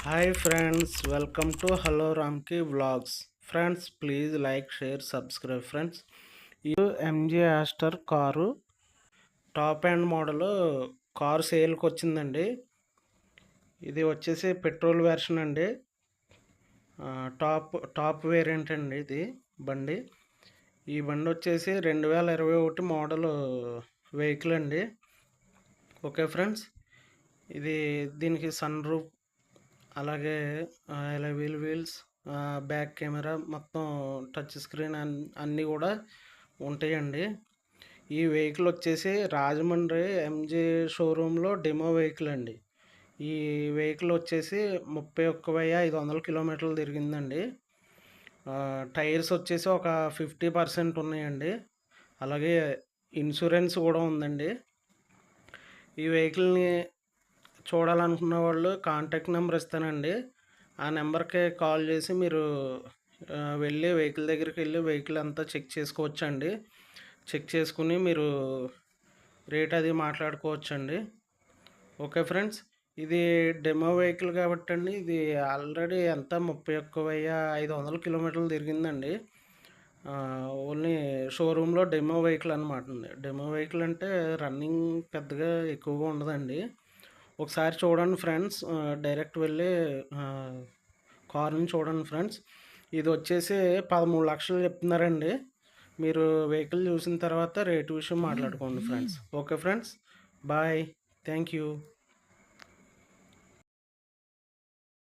Hi friends, welcome to Hello Ramki Vlogs. Friends, please like, share, subscribe. Friends, ఇది MG Aster car top and model car సేల్కి వచ్చిందండి. ఇది వచ్చేసి petrol version అండి. Top variant అండి ఇది బండి. ఈ బండి వచ్చేసి 2021 మోడల్ వెహికల్ అండి. ఓకే ఫ్రెండ్స్, దీనికి సన్ రూఫ్, అలాగే వీల్స్, బ్యాక్ కెమెరా, మొత్తం టచ్ స్క్రీన్ అన్నీ కూడా ఉంటాయండి. ఈ వెహికల్ వచ్చేసి రాజమండ్రి ఎంజీ షోరూంలో డెమో వెహికల్ అండి. ఈ వెహికల్ వచ్చేసి 31,500 కిలోమీటర్లు తిరిగిందండి. టైర్స్ వచ్చేసి ఒక 50% ఉన్నాయండి. అలాగే ఇన్సూరెన్స్ కూడా ఉందండి. ఈ వెహికల్ని చూడాలనుకున్న వాళ్ళు కాంటాక్ట్ నెంబర్ ఇస్తానండి. ఆ నెంబర్కి కాల్ చేసి మీరు వెళ్ళి వెహికల్ దగ్గరికి వెళ్ళి వెహికల్ అంతా చెక్ చేసుకోవచ్చండి. చెక్ చేసుకుని మీరు రేట్ అది మాట్లాడుకోవచ్చండి. ఓకే ఫ్రెండ్స్, ఇది డెమో వెహికల్ కాబట్టి అండి, ఇది ఆల్రెడీ ఎంత 31,500 కిలోమీటర్లు తిరిగిందండి. ఓన్లీ షోరూంలో డెమో వెహికల్ అనమాట అండి. డెమో వెహికల్ అంటే రన్నింగ్ పెద్దగా ఎక్కువగా ఉండదండి. ఒకసారి చూడండి ఫ్రెండ్స్, డైరెక్ట్ వెళ్ళి కార్ని చూడండి ఫ్రెండ్స్. ఇది వచ్చేసి 13 లక్షలు చెప్తున్నారండి. మీరు వెహికల్ చూసిన తర్వాత రేటు విషయం మాట్లాడుకోండి friends. Okay friends, bye, thank you.